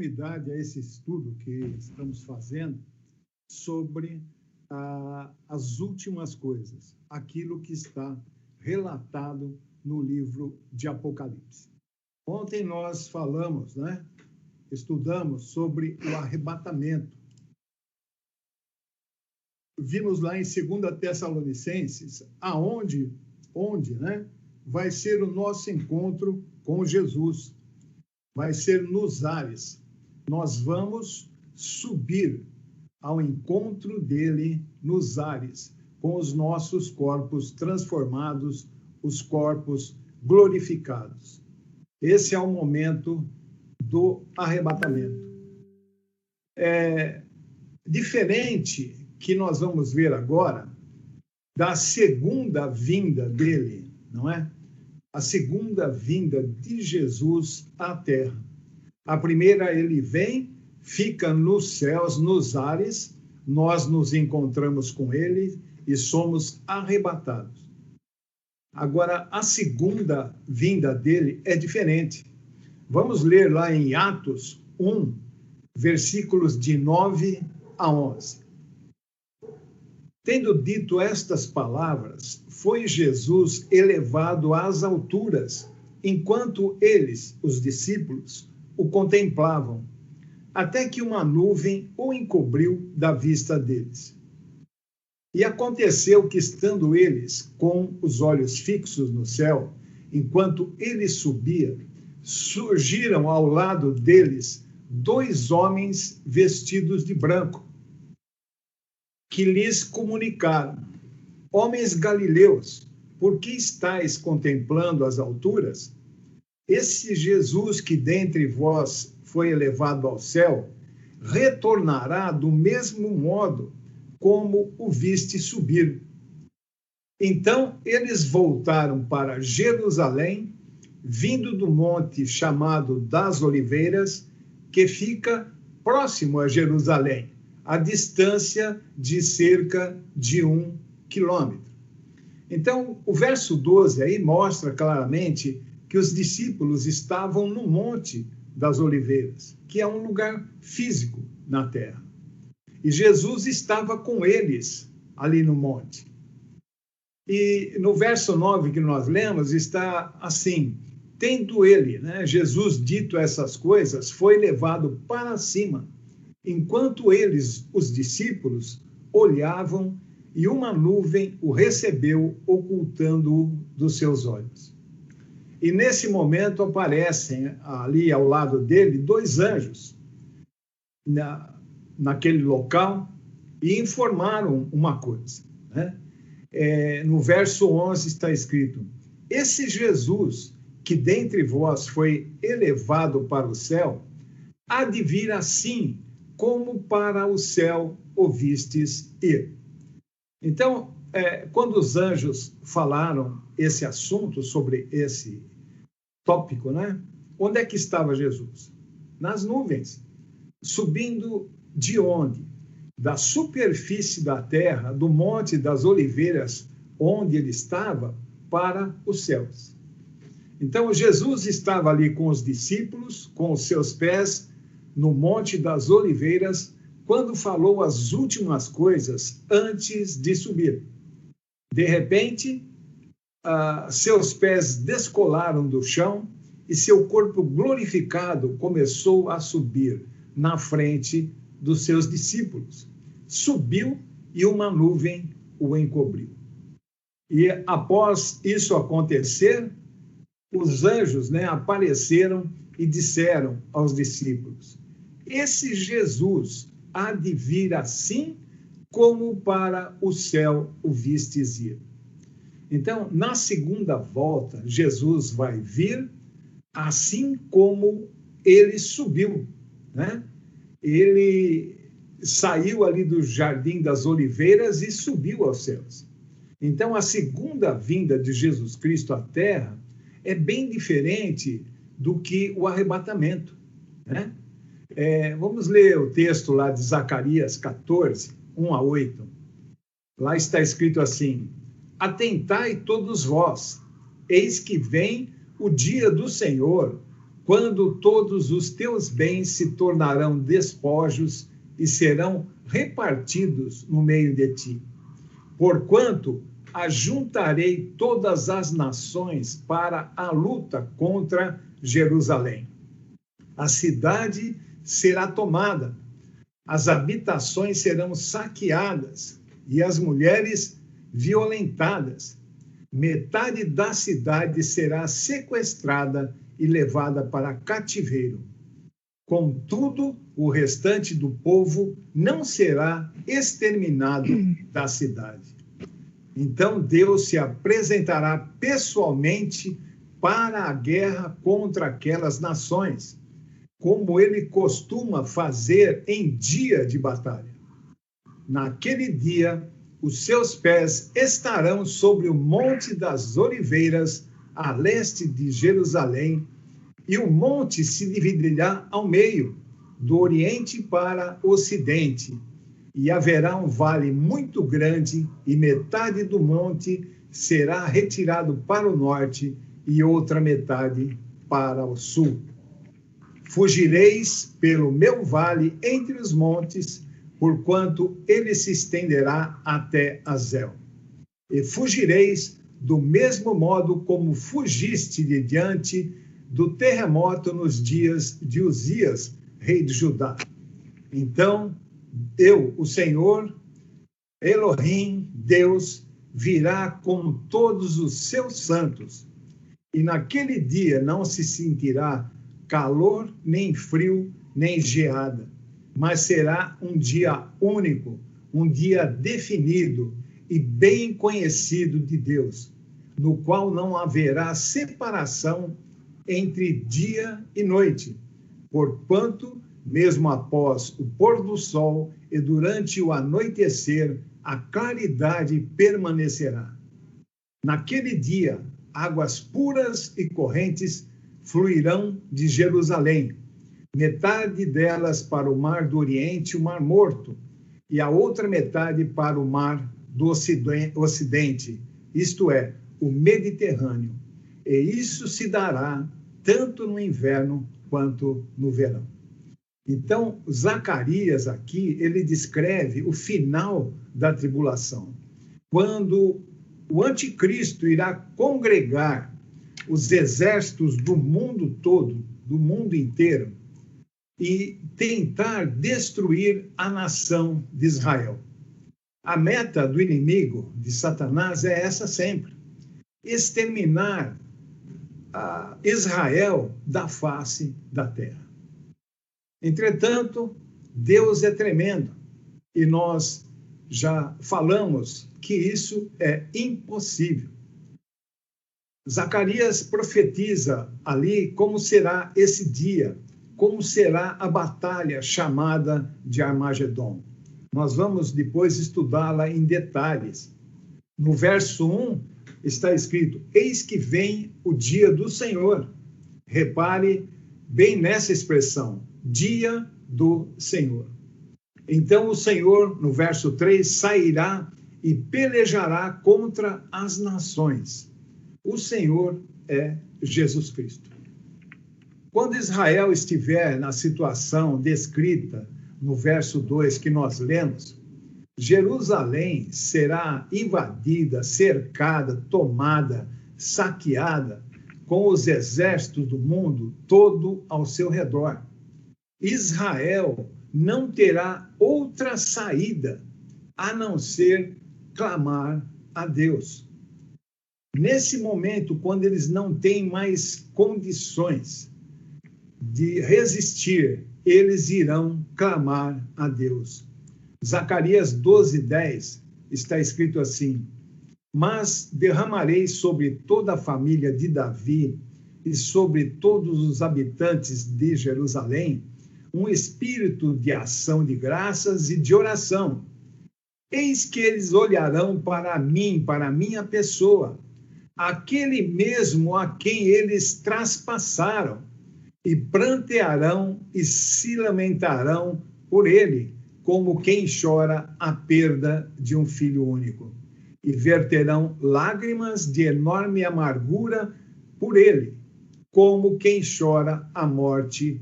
continuidade a esse estudo que estamos fazendo sobre as últimas coisas, aquilo que está relatado no livro de Apocalipse. Ontem nós falamos, estudamos sobre o arrebatamento. Vimos lá em 2 Tessalonicenses, onde vai ser o nosso encontro com Jesus. Vai ser nos ares. Nós vamos subir ao encontro dele nos ares, com os nossos corpos transformados, os corpos glorificados. Esse é o momento do arrebatamento. Diferente que nós vamos ver agora da segunda vinda dele, não é? A segunda vinda de Jesus à Terra. A primeira, ele vem, fica nos céus, nos ares, nós nos encontramos com ele e somos arrebatados. Agora, a segunda vinda dele é diferente. Vamos ler lá em Atos 1, versículos de 9 a 11. Tendo dito estas palavras, foi Jesus elevado às alturas, enquanto eles, os discípulos, o contemplavam, até que uma nuvem o encobriu da vista deles. E aconteceu que, estando eles com os olhos fixos no céu, enquanto ele subia, surgiram ao lado deles 2 homens vestidos de branco, que lhes comunicaram: homens galileus, por que estáis contemplando as alturas? Esse Jesus que dentre vós foi elevado ao céu, retornará do mesmo modo como o viste subir. Então eles voltaram para Jerusalém, vindo do monte chamado das Oliveiras, que fica próximo a Jerusalém, a distância de cerca de 1 quilômetro. Então, o verso 12 aí mostra claramente que os discípulos estavam no Monte das Oliveiras, que é um lugar físico na terra. E Jesus estava com eles ali no monte. E no verso 9 que nós lemos está assim: tendo ele, Jesus, dito essas coisas, foi levado para cima, enquanto eles, os discípulos, olhavam, e uma nuvem o recebeu, ocultando-o dos seus olhos. E nesse momento aparecem ali ao lado dele 2 anjos naquele local e informaram uma coisa. No verso 11 está escrito: esse Jesus que dentre vós foi elevado para o céu, há de vir assim como para o céu o vistes ir. Então, quando os anjos falaram esse assunto, sobre esse tópico, onde é que estava Jesus? Nas nuvens. Subindo de onde? Da superfície da terra, do Monte das Oliveiras, onde ele estava, para os céus. Então, Jesus estava ali com os discípulos, com os seus pés no Monte das Oliveiras, quando falou as últimas coisas antes de subir. De repente, seus pés descolaram do chão e seu corpo glorificado começou a subir na frente dos seus discípulos. Subiu e uma nuvem o encobriu. E após isso acontecer, os anjos apareceram e disseram aos discípulos: esse Jesus há de vir assim como para o céu o vistes ir. Então, na segunda volta, Jesus vai vir assim como ele subiu, Ele saiu ali do Jardim das Oliveiras e subiu aos céus. Então, a segunda vinda de Jesus Cristo à Terra é bem diferente do que o arrebatamento, vamos ler o texto lá de Zacarias 14, 1 a 8. Lá está escrito assim: atentai todos vós, eis que vem o dia do Senhor, quando todos os teus bens se tornarão despojos e serão repartidos no meio de ti. Porquanto ajuntarei todas as nações para a luta contra Jerusalém. A cidade será tomada, as habitações serão saqueadas e as mulheres violentadas. Metade da cidade será sequestrada e levada para cativeiro. Contudo, o restante do povo não será exterminado da cidade. Então Deus se apresentará pessoalmente para a guerra contra aquelas nações, como ele costuma fazer em dia de batalha. Naquele dia, os seus pés estarão sobre o Monte das Oliveiras, a leste de Jerusalém, e o monte se dividirá ao meio, do oriente para o ocidente, e haverá um vale muito grande, e metade do monte será retirado para o norte, e outra metade para o sul. Fugireis pelo meu vale entre os montes, porquanto ele se estenderá até Azel. E fugireis do mesmo modo como fugiste de diante do terremoto nos dias de Uzias, rei de Judá. Então, eu, o Senhor, Elohim, Deus, virá com todos os seus santos, e naquele dia não se sentirá calor, nem frio, nem geada, mas será um dia único, um dia definido e bem conhecido de Deus, no qual não haverá separação entre dia e noite, porquanto, mesmo após o pôr do sol e durante o anoitecer, a claridade permanecerá. Naquele dia, águas puras e correntes fluirão de Jerusalém, metade delas para o mar do Oriente, o Mar Morto, e a outra metade para o mar do Ocidente, isto é, o Mediterrâneo. E isso se dará tanto no inverno quanto no verão. Então, Zacarias aqui, ele descreve o final da tribulação, quando o anticristo irá congregar os exércitos do mundo todo, do mundo inteiro, e tentar destruir a nação de Israel. A meta do inimigo, de Satanás, é essa sempre: exterminar Israel da face da terra. Entretanto, Deus é tremendo, e nós já falamos que isso é impossível. Zacarias profetiza ali como será esse dia, como será a batalha chamada de Armagedon. Nós vamos depois estudá-la em detalhes. No verso 1 está escrito: eis que vem o dia do Senhor. Repare bem nessa expressão, dia do Senhor. Então o Senhor, no verso 3, sairá e pelejará contra as nações. O Senhor é Jesus Cristo. Quando Israel estiver na situação descrita no verso 2 que nós lemos, Jerusalém será invadida, cercada, tomada, saqueada, com os exércitos do mundo todo ao seu redor. Israel não terá outra saída a não ser clamar a Deus. Nesse momento, quando eles não têm mais condições de resistir, eles irão clamar a Deus. Zacarias 12:10 está escrito assim: mas derramarei sobre toda a família de Davi e sobre todos os habitantes de Jerusalém um espírito de ação de graças e de oração. Eis que eles olharão para mim, para a minha pessoa, aquele mesmo a quem eles traspassaram, e prantearão e se lamentarão por ele, como quem chora a perda de um filho único. E verterão lágrimas de enorme amargura por ele, como quem chora a morte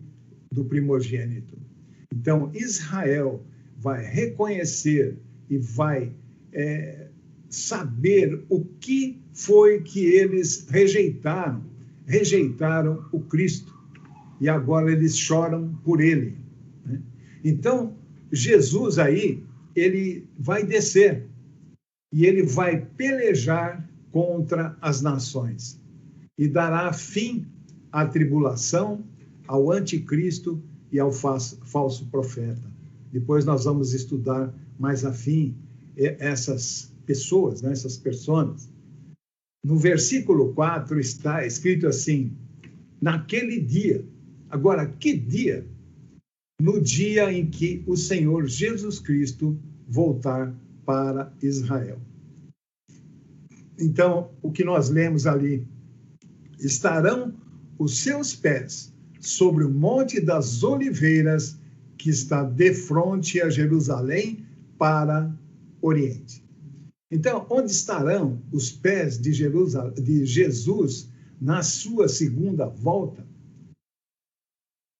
do primogênito. Então, Israel vai reconhecer e vai saber o que foi que eles rejeitaram. Rejeitaram o Cristo. E agora eles choram por ele. Né? Então, Jesus aí, ele vai descer e ele vai pelejar contra as nações e dará fim à tribulação, ao anticristo e ao falso profeta. Depois nós vamos estudar mais a fim essas pessoas, né, essas personas. No versículo 4 está escrito assim: naquele dia. Agora, que dia? No dia em que o Senhor Jesus Cristo voltar para Israel. Então, o que nós lemos ali: estarão os seus pés sobre o Monte das Oliveiras, que está defronte a Jerusalém, para Oriente. Então, onde estarão os pés de Jesus na sua segunda volta?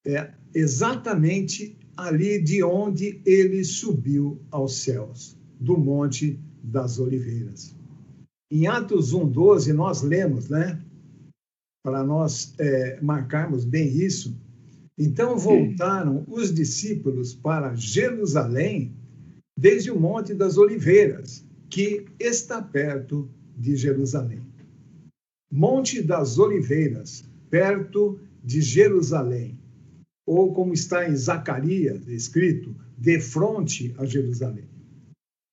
É exatamente ali de onde ele subiu aos céus, do Monte das Oliveiras. Em Atos 1:12, nós lemos, né? Para nós marcarmos bem isso. Então voltaram os discípulos para Jerusalém, desde o Monte das Oliveiras, que está perto de Jerusalém. Monte das Oliveiras, perto de Jerusalém. Ou como está em Zacarias, escrito, defronte a Jerusalém.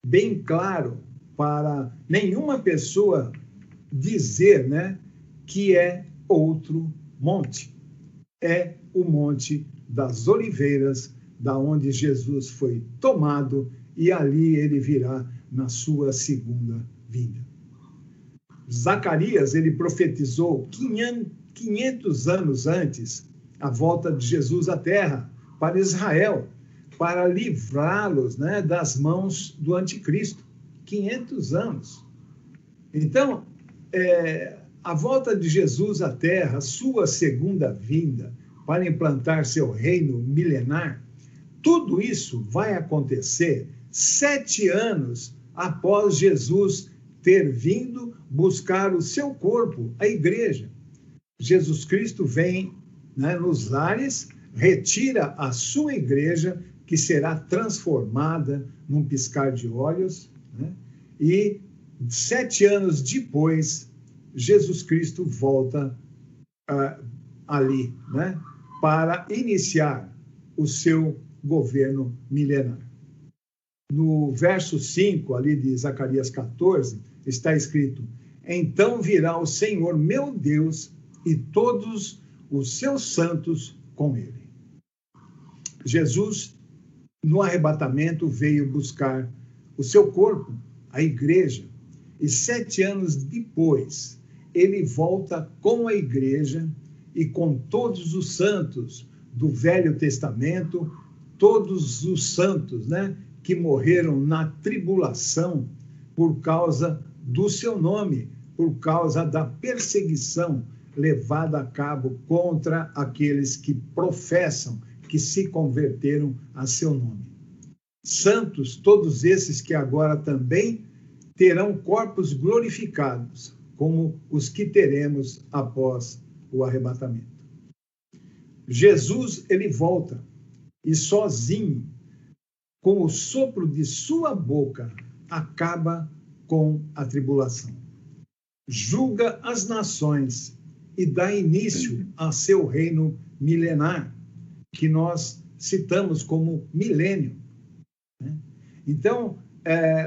Bem claro para nenhuma pessoa dizer, né, que é outro monte. É o Monte das Oliveiras, da onde Jesus foi tomado, e ali ele virá na sua segunda vinda. Zacarias, ele profetizou 500 anos antes a volta de Jesus à terra, para Israel, para livrá-los, né, das mãos do anticristo. 500 anos. Então, a volta de Jesus à terra, sua segunda vinda, para implantar seu reino milenar, tudo isso vai acontecer 7 anos após Jesus ter vindo buscar o seu corpo, a igreja. Jesus Cristo vem, né, nos lares, retira a sua igreja, que será transformada num piscar de olhos, né? E 7 anos depois, Jesus Cristo volta ali, né, para iniciar o seu governo milenar. No verso 5, ali de Zacarias 14, está escrito: então virá o Senhor meu Deus e todos os seus santos com ele. Jesus, no arrebatamento, veio buscar o seu corpo, a igreja, e 7 anos depois, ele volta com a igreja e com todos os santos do Velho Testamento, todos os santos, né, que morreram na tribulação por causa do seu nome, por causa da perseguição levada a cabo contra aqueles que professam, que se converteram a seu nome. Santos, todos esses que agora também terão corpos glorificados, como os que teremos após o arrebatamento. Jesus, ele volta e sozinho, com o sopro de sua boca, acaba com a tribulação. Julga as nações e dá início a seu reino milenar, que nós citamos como milênio. Então,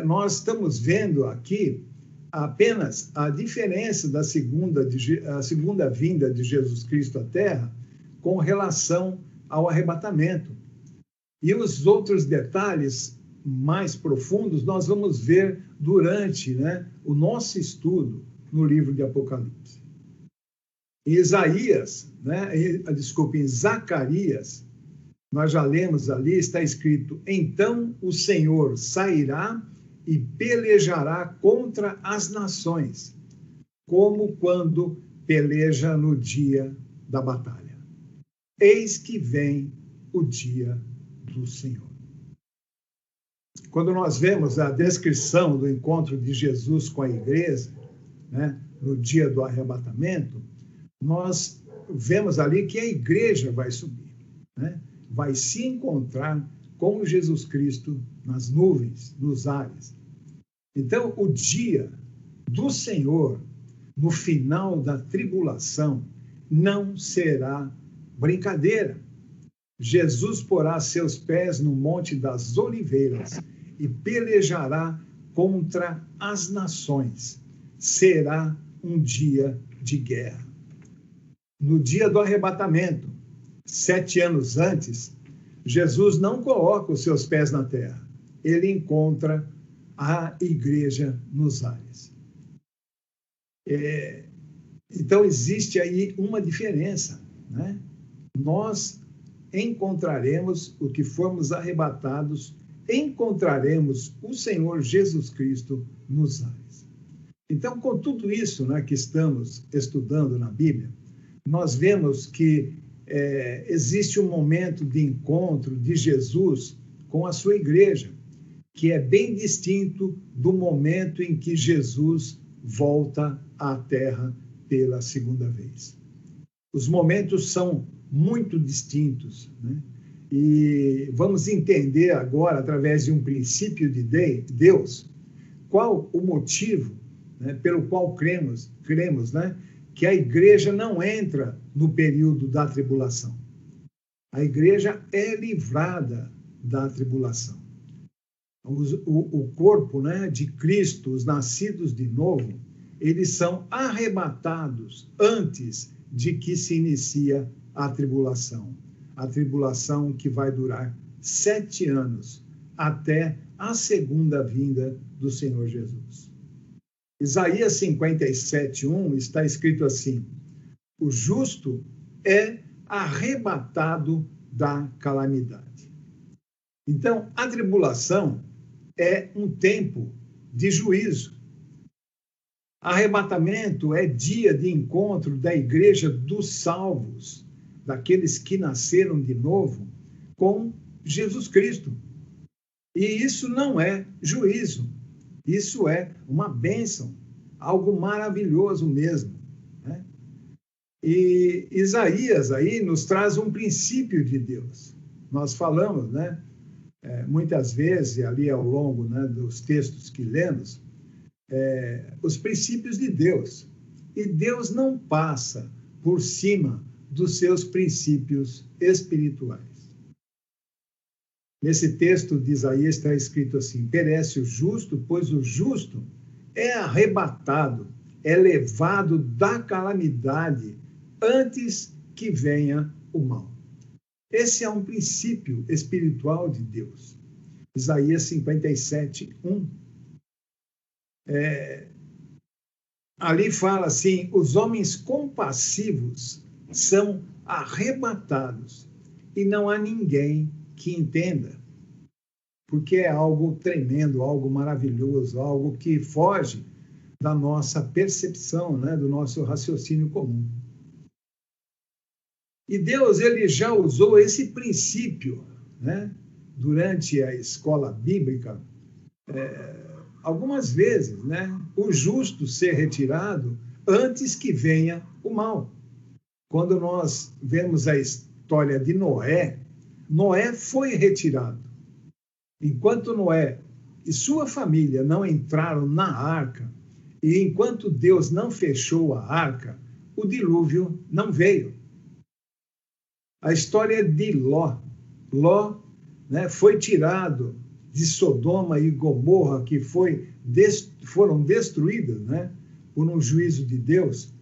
nós estamos vendo aqui apenas a diferença da segunda vinda de Jesus Cristo à Terra com relação ao arrebatamento. E os outros detalhes mais profundos nós vamos ver durante, né, o nosso estudo no livro de Apocalipse. Em Isaías, né, em Zacarias, nós já lemos ali, está escrito: então o Senhor sairá e pelejará contra as nações, como quando peleja no dia da batalha. Eis que vem o dia do Senhor. Quando nós vemos a descrição do encontro de Jesus com a igreja, né, no dia do arrebatamento, nós vemos ali que a igreja vai subir, né, vai se encontrar com Jesus Cristo nas nuvens, nos ares. Então, o dia do Senhor, no final da tribulação, não será brincadeira. Jesus porá seus pés no Monte das Oliveiras e pelejará contra as nações. Será um dia de guerra. No dia do arrebatamento, 7 anos antes, Jesus não coloca os seus pés na terra. Ele encontra a igreja nos ares. Então, existe aí uma diferença, né? Nós encontraremos o que formos arrebatados, encontraremos o Senhor Jesus Cristo nos ares. Então, com tudo isso, né, que estamos estudando na Bíblia, nós vemos que existe um momento de encontro de Jesus com a sua igreja, que é bem distinto do momento em que Jesus volta à Terra pela segunda vez. Os momentos são muito distintos, né? E vamos entender agora, através de um princípio de Deus, qual o motivo, né, pelo qual cremos, né, que a igreja não entra no período da tribulação. A igreja é livrada da tribulação. O corpo, né, de Cristo, os nascidos de novo, eles são arrebatados antes de que se inicia a tribulação que vai durar 7 anos, até a segunda vinda do Senhor Jesus. Isaías 57:1 está escrito assim: o justo é arrebatado da calamidade. Então, a tribulação é um tempo de juízo. Arrebatamento é dia de encontro da igreja dos salvos, daqueles que nasceram de novo, com Jesus Cristo. E isso não é juízo, isso é uma bênção, algo maravilhoso mesmo, né? E Isaías aí nos traz um princípio de Deus. Nós falamos, né, muitas vezes, ali ao longo, né, dos textos que lemos, os princípios de Deus. E Deus não passa por cima dos seus princípios espirituais. Nesse texto de Isaías está escrito assim: perece o justo, pois o justo é arrebatado, é levado da calamidade antes que venha o mal. Esse é um princípio espiritual de Deus. Isaías 57:1. Ali fala assim: os homens compassivos são arrebatados e não há ninguém que entenda, porque é algo tremendo, algo maravilhoso, algo que foge da nossa percepção, né, do nosso raciocínio comum. E Deus, ele já usou esse princípio, né, durante a escola bíblica, algumas vezes, né, o justo ser retirado antes que venha o mal. Quando nós vemos a história de Noé, Noé foi retirado. Enquanto Noé e sua família não entraram na arca, e enquanto Deus não fechou a arca, o dilúvio não veio. A história de Ló. Ló, né, foi tirado de Sodoma e Gomorra, que foram destruídas, né, por um juízo de Deus.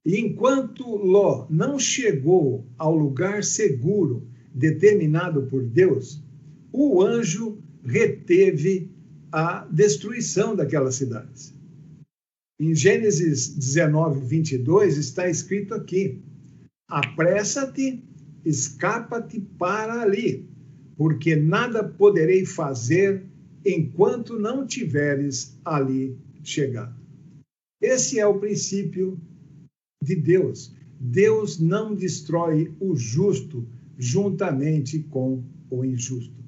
E enquanto Ló não chegou ao lugar seguro determinado por Deus, o anjo reteve a destruição daquelas cidades. Em Gênesis 19:22 está escrito aqui: apressa-te, escapa-te para ali, porque nada poderei fazer enquanto não tiveres ali chegado. Esse é o princípio de Deus. Deus não destrói o justo juntamente com o injusto.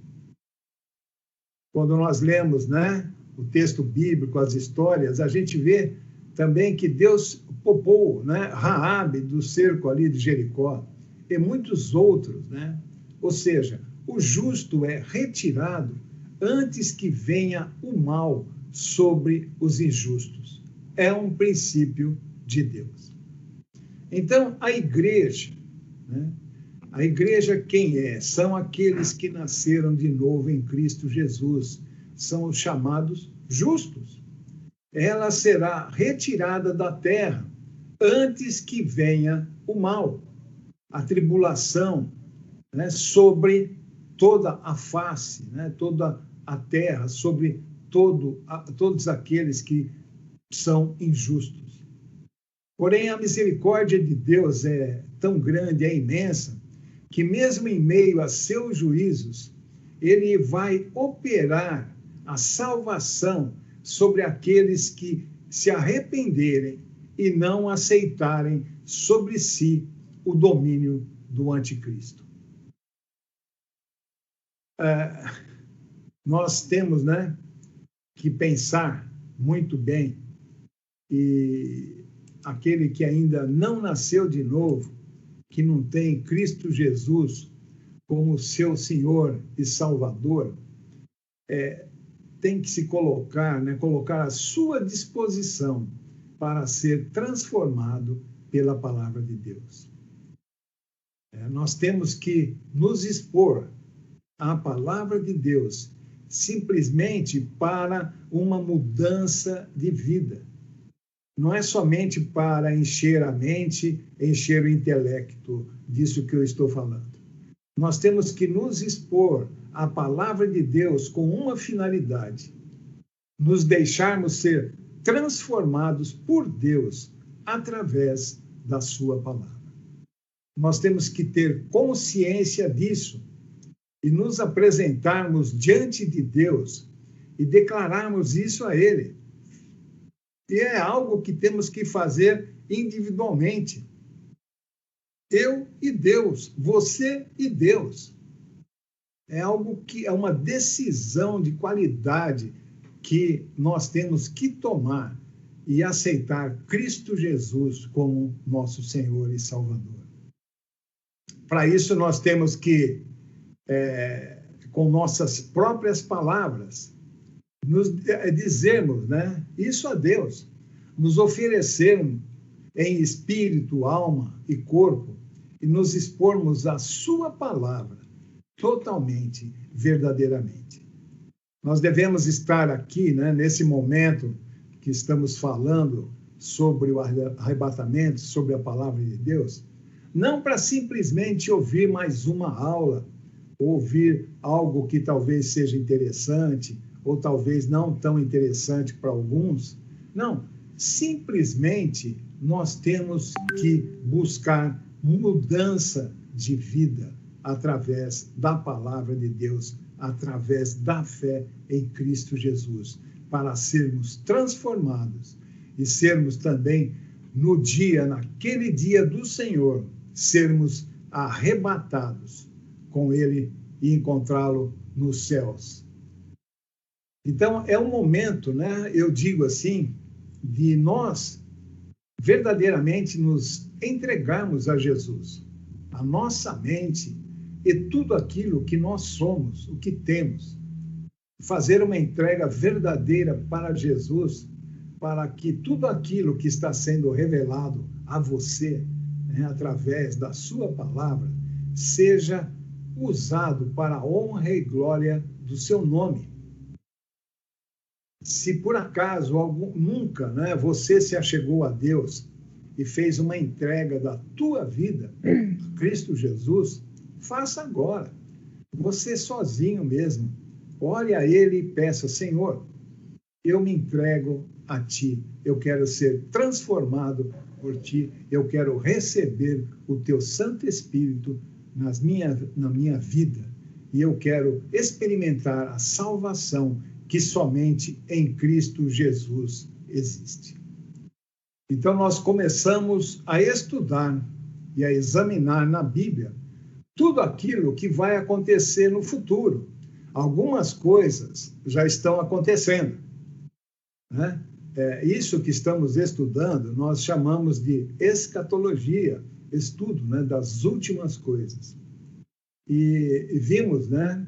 Quando nós lemos, né, o texto bíblico, as histórias, a gente vê também que Deus poupou, né, Raabe do cerco ali de Jericó e muitos outros, né? Ou seja, o justo é retirado antes que venha o mal sobre os injustos. É um princípio de Deus. Então, a igreja, né? A igreja quem é? São aqueles que nasceram de novo em Cristo Jesus. São os chamados justos. Ela será retirada da terra antes que venha o mal, a tribulação, né, sobre toda a face, né, toda a terra, sobre todos aqueles que são injustos. Porém, a misericórdia de Deus é tão grande, é imensa, que mesmo em meio a seus juízos, ele vai operar a salvação sobre aqueles que se arrependerem e não aceitarem sobre si o domínio do anticristo. Nós temos, né, que pensar muito bem, e aquele que ainda não nasceu de novo, que não tem Cristo Jesus como seu Senhor e Salvador, tem que se colocar, né, colocar à sua disposição para ser transformado pela palavra de Deus. Nós temos que nos expor à palavra de Deus simplesmente para uma mudança de vida. Não é somente para encher a mente, encher o intelecto disso que eu estou falando. Nós temos que nos expor à palavra de Deus com uma finalidade: nos deixarmos ser transformados por Deus através da sua palavra. Nós temos que ter consciência disso e nos apresentarmos diante de Deus e declararmos isso a Ele. E é algo que temos que fazer individualmente. Eu e Deus, você e Deus. É algo que é uma decisão de qualidade que nós temos que tomar e aceitar Cristo Jesus como nosso Senhor e Salvador. Para isso, nós temos que, com nossas próprias palavras, nos dizermos, né, isso a Deus, nos oferecermos em espírito, alma e corpo e nos expormos à sua palavra totalmente, verdadeiramente. Nós devemos estar aqui, né, nesse momento que estamos falando sobre o arrebatamento, sobre a palavra de Deus, não para simplesmente ouvir mais uma aula, ouvir algo que talvez seja interessante, ou talvez não tão interessante para alguns. Não, simplesmente nós temos que buscar mudança de vida através da palavra de Deus, através da fé em Cristo Jesus, para sermos transformados e sermos também naquele dia do Senhor, sermos arrebatados com Ele e encontrá-lo nos céus. Então, é um momento, né, eu digo assim, de nós verdadeiramente nos entregarmos a Jesus, a nossa mente e tudo aquilo que nós somos, o que temos. Fazer uma entrega verdadeira para Jesus, para que tudo aquilo que está sendo revelado a você, né, através da sua palavra, seja usado para a honra e glória do seu nome. Se por acaso nunca, né, você se achegou a Deus e fez uma entrega da tua vida a Cristo Jesus, faça agora. Você sozinho mesmo. Ore a Ele e peça: Senhor, eu me entrego a Ti. Eu quero ser transformado por Ti. Eu quero receber o Teu Santo Espírito na minha vida. E eu quero experimentar a salvação que somente em Cristo Jesus existe. Então, nós começamos a estudar e a examinar na Bíblia tudo aquilo que vai acontecer no futuro. Algumas coisas já estão acontecendo, né? Isso que estamos estudando, nós chamamos de escatologia, estudo, né, das últimas coisas. E vimos, né,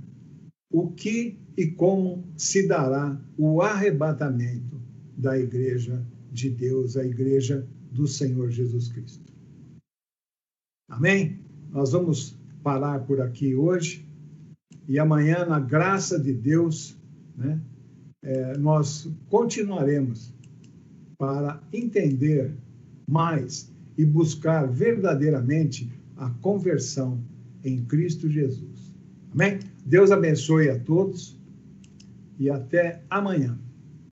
o que e como se dará o arrebatamento da igreja de Deus, a igreja do Senhor Jesus Cristo. Amém? Nós vamos parar por aqui hoje e amanhã, na graça de Deus, né, nós continuaremos para entender mais e buscar verdadeiramente a conversão em Cristo Jesus. Amém? Deus abençoe a todos e até amanhã.